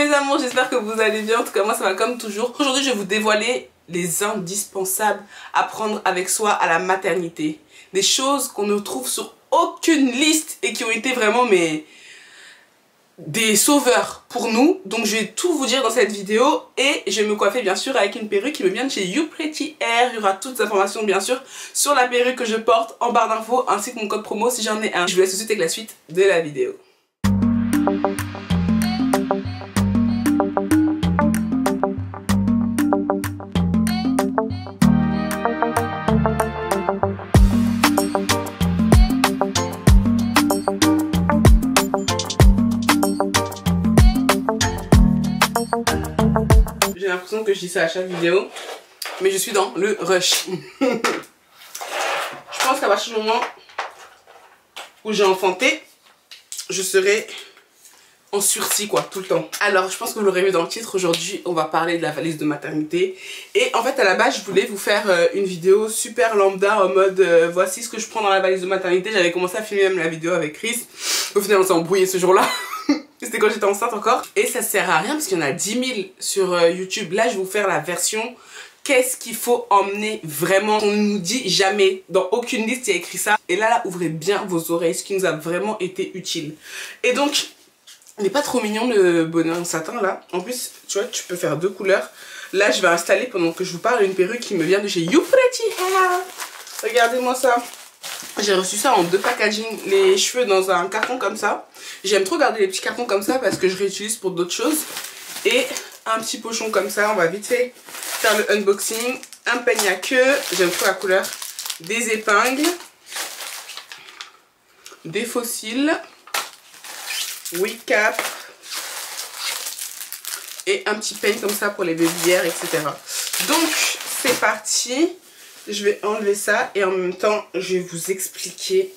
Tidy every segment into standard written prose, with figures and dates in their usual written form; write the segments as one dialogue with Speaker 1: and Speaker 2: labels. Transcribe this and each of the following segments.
Speaker 1: mes amours, j'espère que vous allez bien. En tout cas moi ça va comme toujours. Aujourd'hui je vais vous dévoiler les indispensables à prendre avec soi à la maternité. Des choses qu'on ne trouve sur aucune liste et qui ont été vraiment des sauveurs pour nous. Donc je vais tout vous dire dans cette vidéo et je vais me coiffer bien sûr avec une perruque qui me vient de chez You Pretty Hair. Il y aura toutes les informations bien sûr sur la perruque que je porte en barre d'infos ainsi que mon code promo si j'en ai un. Je vous laisse tout de suite avec la suite de la vidéo. J'ai l'impression que je dis ça à chaque vidéo, mais je suis dans le rush. Je pense qu'à partir du moment où j'ai enfanté, je serai en sursis quoi, tout le temps. Alors je pense que vous l'aurez vu dans le titre, aujourd'hui on va parler de la valise de maternité. Et en fait à la base je voulais vous faire une vidéo super lambda en mode voici ce que je prends dans la valise de maternité. J'avais commencé à filmer même la vidéo avec Chris. Au final on s'est embrouillé ce jour là. C'était quand j'étais enceinte encore. Et ça sert à rien parce qu'il y en a 10 000 sur YouTube. Là je vais vous faire la version qu'est-ce qu'il faut emmener vraiment. On ne nous dit jamais, dans aucune liste il y a écrit ça. Et là ouvrez bien vos oreilles, ce qui nous a vraiment été utile. Et donc il n'est pas trop mignon le bonnet en satin là. En plus tu vois tu peux faire deux couleurs. Là je vais installer pendant que je vous parle une perruque qui me vient de chez You Pretty Hair. Regardez-moi ça. J'ai reçu ça en deux packaging, les cheveux dans un carton comme ça. J'aime trop garder les petits cartons comme ça parce que je réutilise pour d'autres choses. Et un petit pochon comme ça, on va vite fait faire le unboxing. Un peigne à queue, j'aime trop la couleur. Des épingles. Des fossiles. Wig cap. Et un petit peigne comme ça pour les babyères, etc. Donc c'est parti. Je vais enlever ça et en même temps je vais vous expliquer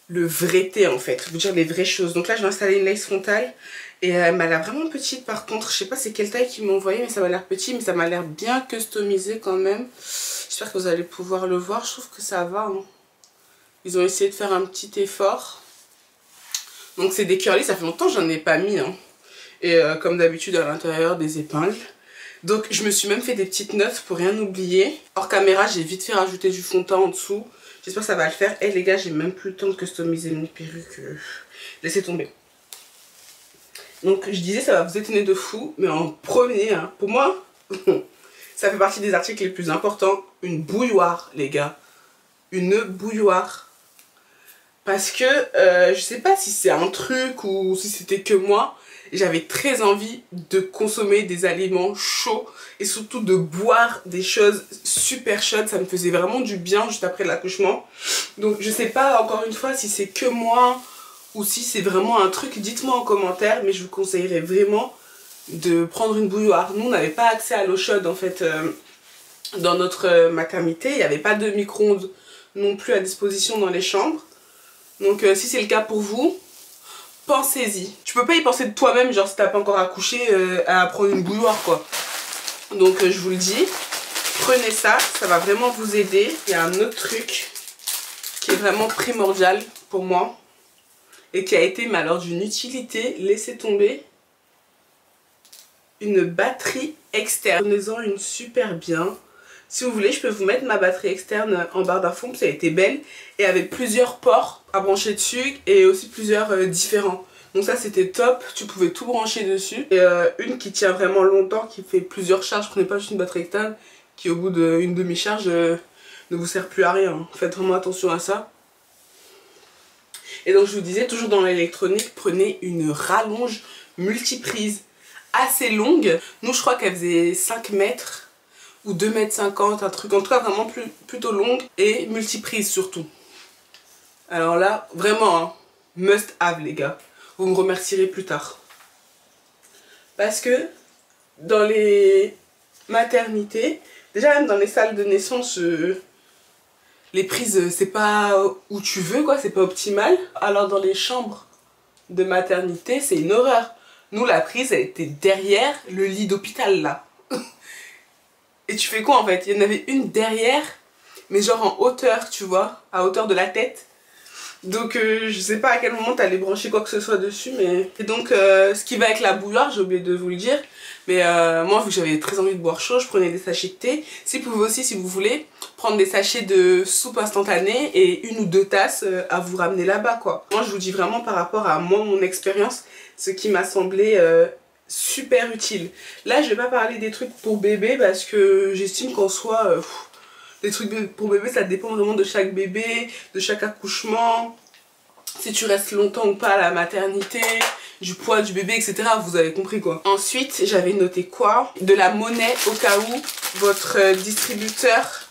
Speaker 1: le vrai thé en fait, vous dire les vraies choses. Donc là je vais installer une lace frontale et elle m'a l'air vraiment petite par contre. Je sais pas c'est quelle taille qu'ils m'ont envoyé mais ça m'a l'air petit, mais ça m'a l'air bien customisé quand même. J'espère que vous allez pouvoir le voir, je trouve que ça va hein. Ils ont essayé de faire un petit effort. Donc c'est des curly, ça fait longtemps que j'en ai pas mis hein. Et comme d'habitude à l'intérieur des épingles. Donc je me suis même fait des petites notes pour rien oublier. Hors caméra j'ai vite fait rajouter du fond de teint en dessous. J'espère que ça va le faire. Et les gars j'ai même plus le temps de customiser mes perruques. Laissez tomber. Donc je disais ça va vous étonner de fou. Mais en premier hein, pour moi ça fait partie des articles les plus importants. Une bouilloire les gars. Une bouilloire. Parce que je sais pas si c'est un truc ou si c'était que moi. J'avais très envie de consommer des aliments chauds et surtout de boire des choses super chaudes. Ça me faisait vraiment du bien juste après l'accouchement. Donc je sais pas encore une fois si c'est que moi ou si c'est vraiment un truc. Dites-moi en commentaire, mais je vous conseillerais vraiment de prendre une bouilloire. Nous on n'avait pas accès à l'eau chaude en fait dans notre maternité. Il n'y avait pas de micro-ondes non plus à disposition dans les chambres. Donc si c'est le cas pour vous, pensez-y. Tu peux pas y penser de toi-même, genre si t'as pas encore accouché, à prendre une bouilloire quoi. Donc je vous le dis, prenez ça, ça va vraiment vous aider. Il y a un autre truc qui est vraiment primordial pour moi et qui a été, mais alors d'une utilité, laissez tomber. Une batterie externe. Prenez-en une super bien. Si vous voulez, je peux vous mettre ma batterie externe en barre d'infos, ça a été belle. Et avec plusieurs ports à brancher dessus et aussi plusieurs différents. Donc ça c'était top, tu pouvais tout brancher dessus. Et une qui tient vraiment longtemps, qui fait plusieurs charges. Prenez pas juste une batterie externe qui au bout d'une demi-charge ne vous sert plus à rien. Faites vraiment attention à ça. Et donc je vous disais, toujours dans l'électronique, prenez une rallonge multiprise assez longue. Nous je crois qu'elle faisait 5 mètres. Ou 2,50 m, un truc en tout cas vraiment plutôt longue et multiprise surtout. Alors là, vraiment, hein, must have les gars. Vous me remercierez plus tard. Parce que dans les maternités, déjà même dans les salles de naissance, les prises c'est pas où tu veux quoi, c'est pas optimal. Alors dans les chambres de maternité, c'est une horreur. Nous la prise elle était derrière le lit d'hôpital là. Et tu fais quoi en fait? Il y en avait une derrière, mais genre en hauteur, tu vois, à hauteur de la tête. Donc je sais pas à quel moment t'allais brancher quoi que ce soit dessus, mais... Et donc ce qui va avec la bouilloire, j'ai oublié de vous le dire, mais moi vu que j'avais très envie de boire chaud, je prenais des sachets de thé. Si vous pouvez aussi, si vous voulez, prendre des sachets de soupe instantanée et 1 ou 2 tasses à vous ramener là-bas quoi. Moi je vous dis vraiment par rapport à moi, mon expérience, ce qui m'a semblé super utile. Là je vais pas parler des trucs pour bébé parce que j'estime qu'en soi... les trucs pour bébé, ça dépend vraiment de chaque bébé, de chaque accouchement, si tu restes longtemps ou pas à la maternité, du poids du bébé, etc. Vous avez compris quoi. Ensuite, j'avais noté quoi? De la monnaie au cas où votre distributeur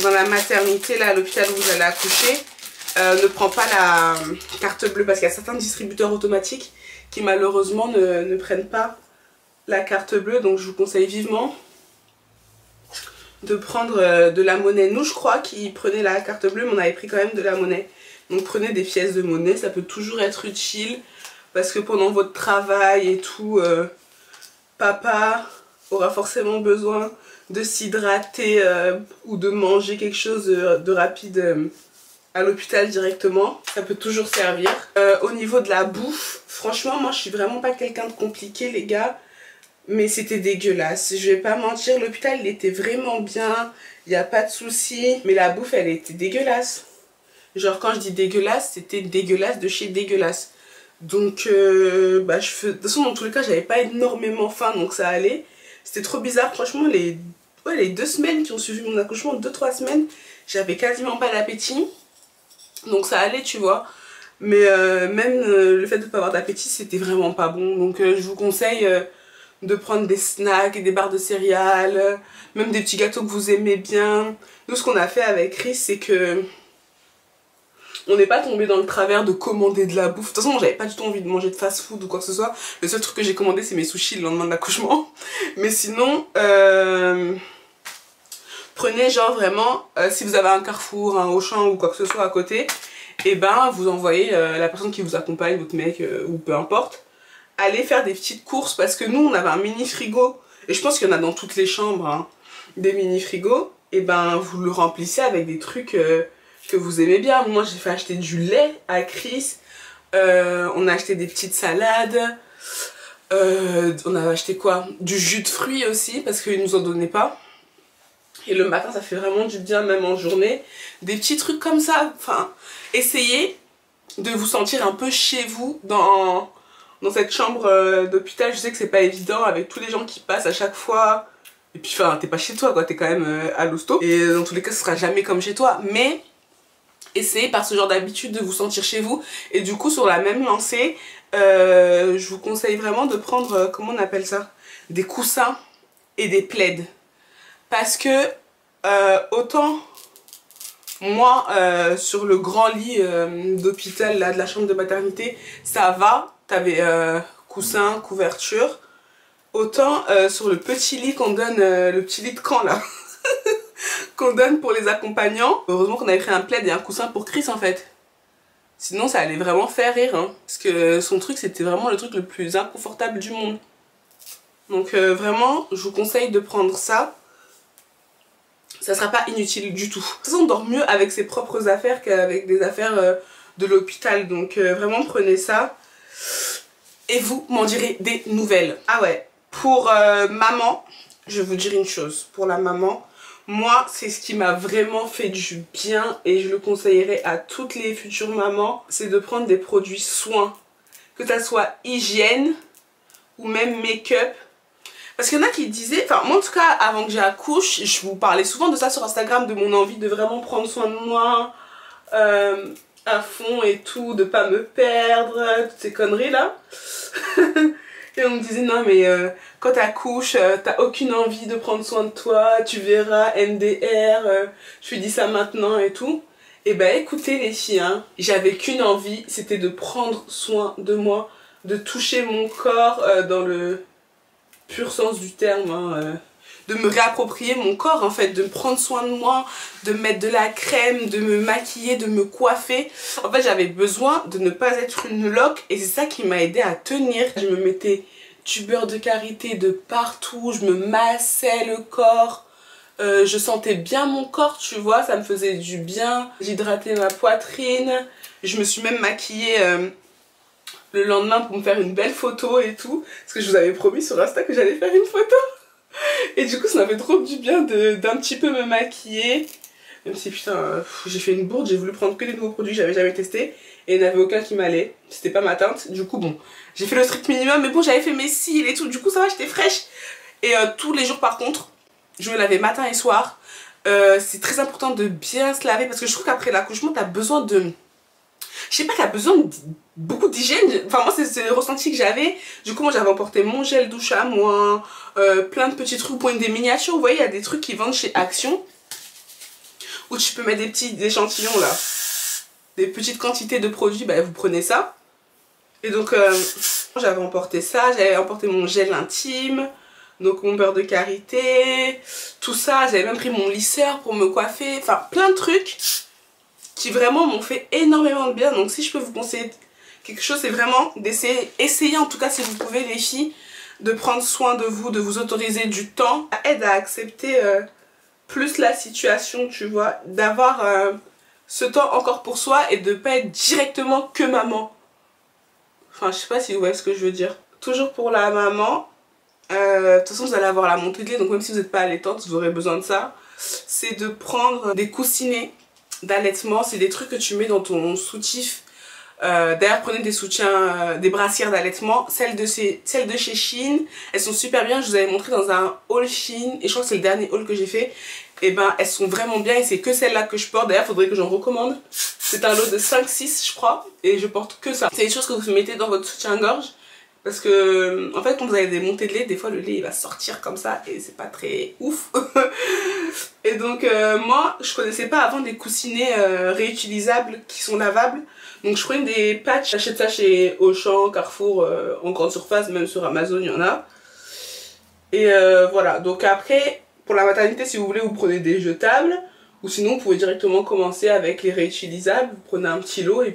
Speaker 1: dans la maternité, là à l'hôpital où vous allez accoucher, ne prend pas la carte bleue. Parce qu'il y a certains distributeurs automatiques qui malheureusement ne prennent pas la carte bleue. Donc je vous conseille vivement de prendre de la monnaie. Nous je crois qu'ils prenaient la carte bleue, mais on avait pris quand même de la monnaie. Donc prenez des pièces de monnaie, ça peut toujours être utile. Parce que pendant votre travail et tout, papa aura forcément besoin de s'hydrater ou de manger quelque chose de rapide à l'hôpital directement. Ça peut toujours servir. Au niveau de la bouffe, franchement moi je suis vraiment pas quelqu'un de compliqué les gars. Mais c'était dégueulasse, je vais pas mentir, l'hôpital il était vraiment bien, il n'y a pas de souci, mais la bouffe elle était dégueulasse. Genre quand je dis dégueulasse, c'était dégueulasse de chez dégueulasse. Donc de toute façon dans tous les cas j'avais pas énormément faim donc ça allait. C'était trop bizarre, franchement les 2 semaines qui ont suivi mon accouchement, 2-3 semaines, j'avais quasiment pas d'appétit. Donc ça allait tu vois. Mais même le fait de pas avoir d'appétit c'était vraiment pas bon. Donc je vous conseille... de prendre des snacks et des barres de céréales, même des petits gâteaux que vous aimez bien. Nous ce qu'on a fait avec Chris c'est que on n'est pas tombé dans le travers de commander de la bouffe. De toute façon j'avais pas du tout envie de manger de fast food ou quoi que ce soit. Le seul truc que j'ai commandé c'est mes sushis le lendemain de l'accouchement. Mais sinon prenez genre vraiment si vous avez un Carrefour, un Auchan ou quoi que ce soit à côté, et ben vous envoyez la personne qui vous accompagne, votre mec ou peu importe, aller faire des petites courses parce que nous on avait un mini frigo et je pense qu'il y en a dans toutes les chambres hein, des mini frigos, et ben vous le remplissez avec des trucs que vous aimez bien. Moi j'ai fait acheter du lait à Chris, on a acheté des petites salades, on a acheté quoi, du jus de fruits aussi parce qu'ils nous en donnaient pas et le matin ça fait vraiment du bien même en journée, des petits trucs comme ça. Enfin essayez de vous sentir un peu chez vous dans cette chambre d'hôpital. Je sais que c'est pas évident avec tous les gens qui passent à chaque fois. Et puis enfin t'es pas chez toi quoi, t'es quand même à l'hosto. Et dans tous les cas ce sera jamais comme chez toi. Mais essayez par ce genre d'habitude de vous sentir chez vous. Et du coup sur la même lancée, je vous conseille vraiment de prendre, comment on appelle ça, des coussins et des plaids. Parce que autant... moi, sur le grand lit d'hôpital, là, de la chambre de maternité, ça va. T'avais coussin, couverture. Autant sur le petit lit qu'on donne, le petit lit de camp là, qu'on donne pour les accompagnants. Heureusement qu'on avait pris un plaid et un coussin pour Chris en fait. Sinon ça allait vraiment faire rire. Hein. Parce que son truc c'était vraiment le truc le plus inconfortable du monde. Donc vraiment, je vous conseille de prendre ça. Ça sera pas inutile du tout. De toute façon on dort mieux avec ses propres affaires qu'avec des affaires de l'hôpital. Donc vraiment prenez ça. Et vous m'en direz des nouvelles. Ah ouais, pour maman, je vais vous dire une chose. Pour la maman, moi c'est ce qui m'a vraiment fait du bien et je le conseillerais à toutes les futures mamans. C'est de prendre des produits soins. Que ça soit hygiène ou même make-up. Parce qu'il y en a qui disaient, enfin moi en tout cas avant que j'accouche, je vous parlais souvent de ça sur Instagram, de mon envie de vraiment prendre soin de moi à fond et tout, de pas me perdre, toutes ces conneries là. Et on me disait non mais quand t'accouches, t'as aucune envie de prendre soin de toi, tu verras MDR, je lui dis ça maintenant et tout. Et bah écoutez les filles, hein, j'avais qu'une envie, c'était de prendre soin de moi, de toucher mon corps dans le pur sens du terme, hein, de me réapproprier mon corps en fait, de prendre soin de moi, de mettre de la crème, de me maquiller, de me coiffer. En fait j'avais besoin de ne pas être une loque et c'est ça qui m'a aidé à tenir. Je me mettais du beurre de karité de partout, je me massais le corps, je sentais bien mon corps tu vois, ça me faisait du bien. J'hydratais ma poitrine, Je me suis même maquillée le lendemain pour me faire une belle photo et tout. Parce que je vous avais promis sur Insta que j'allais faire une photo. Et du coup ça m'a fait trop du bien d'un petit peu me maquiller. Même si putain, j'ai fait une bourde, j'ai voulu prendre que des nouveaux produits que j'avais jamais testés. Et il n'y en avait aucun qui m'allait. C'était pas ma teinte. Du coup bon, j'ai fait le strict minimum. Mais bon, j'avais fait mes cils et tout. Du coup ça va, j'étais fraîche. Et tous les jours par contre, je me lavais matin et soir. C'est très important de bien se laver. Parce que je trouve qu'après l'accouchement, t'as besoin de... Je sais pas, t'as besoin de beaucoup d'hygiène. Enfin moi c'est le ressenti que j'avais. Du coup moi j'avais emporté mon gel douche à moi, plein de petits trucs, pour des miniatures. Vous voyez, il y a des trucs qui vendent chez Action où tu peux mettre des petits échantillons là, des petites quantités de produits, bah vous prenez ça. Et donc j'avais emporté ça, j'avais emporté mon gel intime, donc mon beurre de karité, tout ça. J'avais même pris mon lisseur pour me coiffer, enfin plein de trucs qui vraiment m'ont fait énormément de bien. Donc si je peux vous conseiller quelque chose, c'est vraiment d'essayer, essayez en tout cas si vous pouvez les filles, de prendre soin de vous autoriser du temps. Ça aide à accepter plus la situation, tu vois, d'avoir ce temps encore pour soi et de pas être directement que maman. Enfin je sais pas si vous voyez ce que je veux dire. Toujours pour la maman, de toute façon vous allez avoir la montée de lait, donc même si vous n'êtes pas allaitante, vous aurez besoin de ça. C'est de prendre des coussinets d'allaitement, c'est des trucs que tu mets dans ton soutif. D'ailleurs prenez des soutiens, des brassières d'allaitement, celles de chez Shein, elles sont super bien. Je vous avais montré dans un haul Shein et je crois que c'est le dernier haul que j'ai fait. Et ben elles sont vraiment bien et c'est que celles-là que je porte. D'ailleurs faudrait que j'en recommande. C'est un lot de 5-6 je crois et je porte que ça. C'est des choses que vous mettez dans votre soutien-gorge. Parce que en fait quand vous avez des montées de lait, des fois le lait il va sortir comme ça et c'est pas très ouf. Et donc moi je connaissais pas avant des coussinets réutilisables qui sont lavables. Donc je prenais des patchs, j'achète ça chez Auchan, Carrefour, en grande surface, même sur Amazon il y en a. Et voilà, donc après pour la maternité si vous voulez vous prenez des jetables. Ou sinon vous pouvez directement commencer avec les réutilisables, vous prenez un petit lot et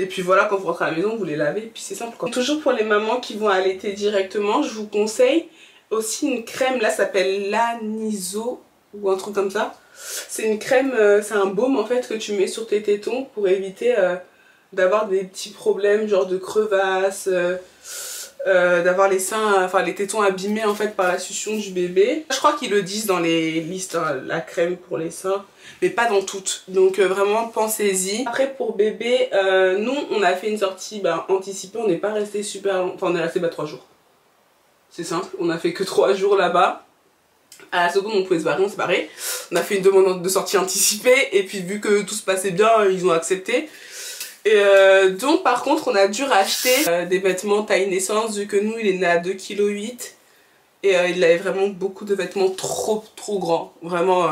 Speaker 1: puis voilà, quand vous rentrez à la maison, vous les lavez et puis c'est simple quoi. Toujours pour les mamans qui vont allaiter directement, je vous conseille aussi une crème, là ça s'appelle l'Aniso ou un truc comme ça. C'est une crème, c'est un baume en fait que tu mets sur tes tétons pour éviter d'avoir des petits problèmes genre de crevasses, d'avoir les seins, enfin les tétons abîmés en fait par la succion du bébé. Je crois qu'ils le disent dans les listes, hein, la crème pour les seins, mais pas dans toutes. Donc vraiment pensez-y. Après pour bébé, nous on a fait une sortie anticipée, on n'est pas resté super long, enfin on est resté 3 jours. C'est simple, on a fait que 3 jours là-bas. À la seconde on pouvait se barrer, on s'est barré. On a fait une demande de sortie anticipée et puis vu que tout se passait bien, ils ont accepté. Et donc par contre on a dû racheter des vêtements taille naissance vu que nous il est né à 2,8 kg et il avait vraiment beaucoup de vêtements trop grands. Vraiment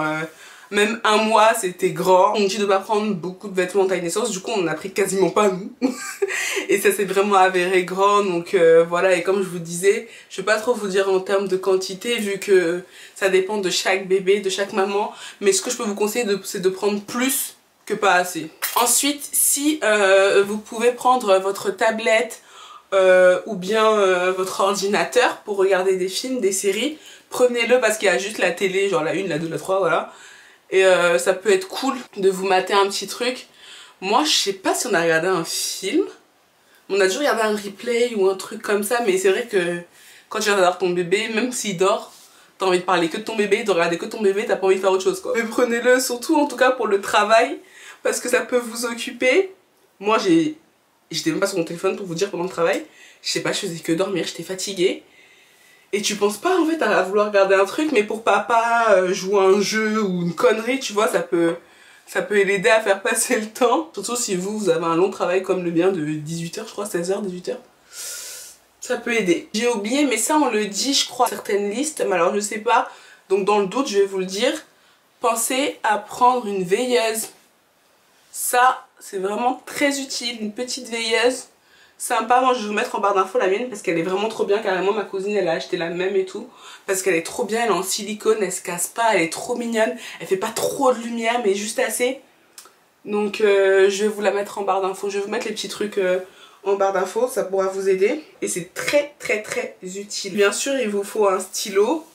Speaker 1: même un mois c'était grand. On dit de pas prendre beaucoup de vêtements taille naissance, du coup on en a pris quasiment pas nous. Et ça s'est vraiment avéré grand, donc voilà. Et comme je vous disais, je vais pas trop vous dire en termes de quantité vu que ça dépend de chaque bébé, de chaque maman. Mais ce que je peux vous conseiller c'est de prendre plus que pas assez. Ensuite, si vous pouvez prendre votre tablette ou bien votre ordinateur pour regarder des films, des séries, prenez-le parce qu'il y a juste la télé, genre la 1, la 2, la 3, voilà. Et ça peut être cool de vous mater un petit truc. Moi, je sais pas si on a regardé un film. On a dû regarder un replay ou un truc comme ça, mais c'est vrai que quand tu regardes ton bébé, même s'il dort, t'as envie de parler que de ton bébé, de regarder que ton bébé, t'as pas envie de faire autre chose quoi. Mais prenez-le surtout en tout cas pour le travail, parce que ça peut vous occuper. Moi j'étais même pas sur mon téléphone pour vous dire pendant le travail. Je sais pas, je faisais que dormir, j'étais fatiguée. Et tu penses pas en fait à vouloir regarder un truc, mais pour papa, jouer à un jeu ou une connerie, tu vois, ça peut l'aider à faire passer le temps. Surtout si vous avez un long travail comme le mien de 18h, je crois, 16h, 18h. Ça peut aider. J'ai oublié, mais ça on le dit, je crois, certaines listes, mais alors je sais pas. Donc dans le doute, je vais vous le dire. Pensez à prendre une veilleuse. Ça, c'est vraiment très utile. Une petite veilleuse. Sympa, moi je vais vous mettre en barre d'infos la mienne parce qu'elle est vraiment trop bien. Carrément ma cousine elle a acheté la même et tout. Parce qu'elle est trop bien, elle est en silicone, elle se casse pas, elle est trop mignonne. Elle fait pas trop de lumière mais juste assez. Donc je vais vous la mettre en barre d'infos. Je vais vous mettre les petits trucs en barre d'infos, ça pourra vous aider. Et c'est très utile. Bien sûr il vous faut un stylo.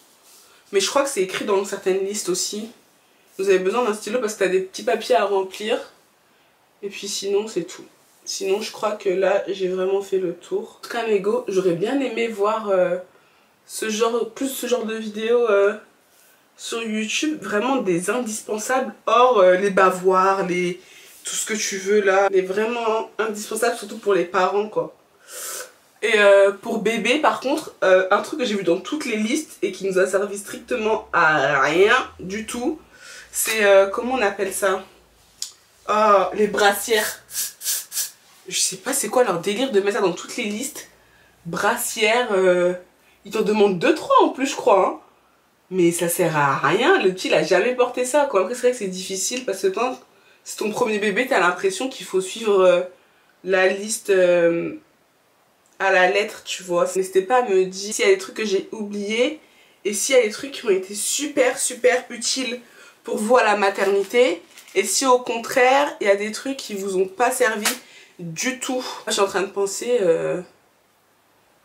Speaker 1: Mais je crois que c'est écrit dans certaines listes aussi. Vous avez besoin d'un stylo parce que tu as des petits papiers à remplir. Et puis sinon c'est tout. Sinon je crois que là j'ai vraiment fait le tour. En tout cas mes go, j'aurais bien aimé voir ce genre de vidéos sur YouTube. Vraiment des indispensables. Hors les bavoirs, tout ce que tu veux là. Mais vraiment indispensable surtout pour les parents quoi. Et pour bébé par contre, un truc que j'ai vu dans toutes les listes et qui nous a servi strictement à rien du tout. C'est comment on appelle ça? Oh, les brassières. Je sais pas c'est quoi leur délire de mettre ça dans toutes les listes. Brassières, ils t'en demandent 2-3 en plus je crois. Hein. Mais ça sert à rien, le petit il a jamais porté ça quoi. Après c'est vrai que c'est difficile parce que quand c'est ton premier bébé t'as l'impression qu'il faut suivre la liste à la lettre tu vois. N'hésitez pas à me dire s'il y a des trucs que j'ai oubliés et s'il y a des trucs qui ont été super utiles pour vous à la maternité. Et si au contraire, il y a des trucs qui vous ont pas servi du tout. Je suis en train de penser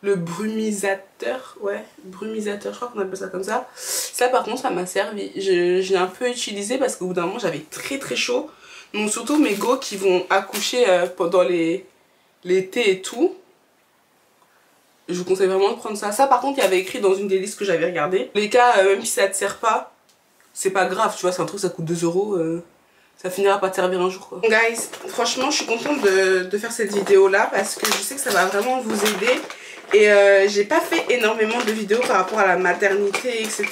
Speaker 1: le brumisateur. Ouais, brumisateur, je crois qu'on appelle ça comme ça. Ça par contre, ça m'a servi. Je l'ai un peu utilisé parce qu'au bout d'un moment, j'avais très chaud. Donc surtout mes go qui vont accoucher pendant l'été et tout. Je vous conseille vraiment de prendre ça. Ça par contre, il y avait écrit dans une des listes que j'avais regardé. Les cas, même si ça te sert pas, c'est pas grave, tu vois, c'est un truc, ça coûte 2 €. Ça finira par te servir un jour quoi. Guys, franchement je suis contente de faire cette vidéo là parce que je sais que ça va vraiment vous aider. Et j'ai pas fait énormément de vidéos par rapport à la maternité etc.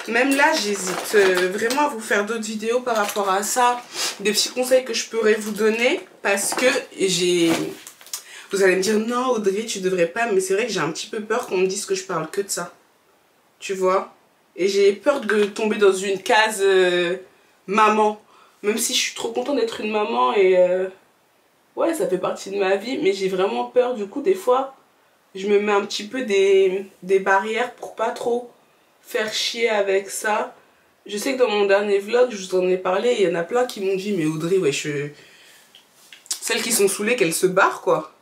Speaker 1: Même là j'hésite vraiment à vous faire d'autres vidéos par rapport à ça. Des petits conseils que je pourrais vous donner. Parce que vous allez me dire non Audrey tu devrais pas. Mais c'est vrai que j'ai un petit peu peur qu'on me dise que je parle que de ça. Tu vois. Et j'ai peur de tomber dans une case maman. Même si je suis trop contente d'être une maman et ouais ça fait partie de ma vie. Mais j'ai vraiment peur du coup des fois je me mets un petit peu des barrières pour pas trop faire chier avec ça. Je sais que dans mon dernier vlog je vous en ai parlé. Il y en a plein qui m'ont dit mais Audrey ouais celles qui sont saoulées qu'elles se barrent quoi.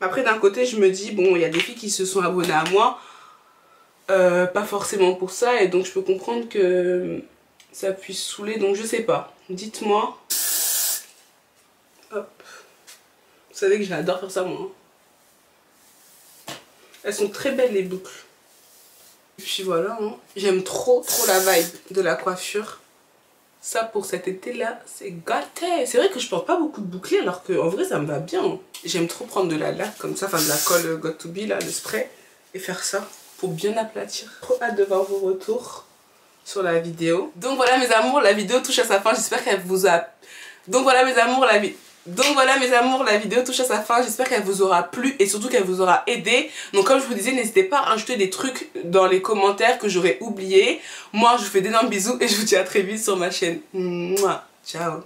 Speaker 1: Après d'un côté je me dis bon il y a des filles qui se sont abonnées à moi. Pas forcément pour ça et donc je peux comprendre que ça puisse saouler donc je sais pas. Dites-moi. Hop. Vous savez que j'adore faire ça moi. Elles sont très belles les boucles. Et puis voilà. Hein. J'aime trop la vibe de la coiffure. Ça pour cet été là c'est gâté. C'est vrai que je porte pas beaucoup de bouclés alors que en vrai ça me va bien. Hein. J'aime trop prendre de la laque comme ça. Enfin de la colle Got2b là, le spray. Et faire ça pour bien aplatir. Trop hâte de voir vos retours sur la vidéo. Donc voilà mes amours, la vidéo touche à sa fin. J'espère qu'elle vous a... Donc voilà mes amours, la vidéo touche à sa fin. J'espère qu'elle vous aura plu et surtout qu'elle vous aura aidé. Donc comme je vous disais, n'hésitez pas à ajouter des trucs dans les commentaires que j'aurais oublié. Moi je vous fais d'énormes bisous et je vous dis à très vite sur ma chaîne. Mouah. Ciao.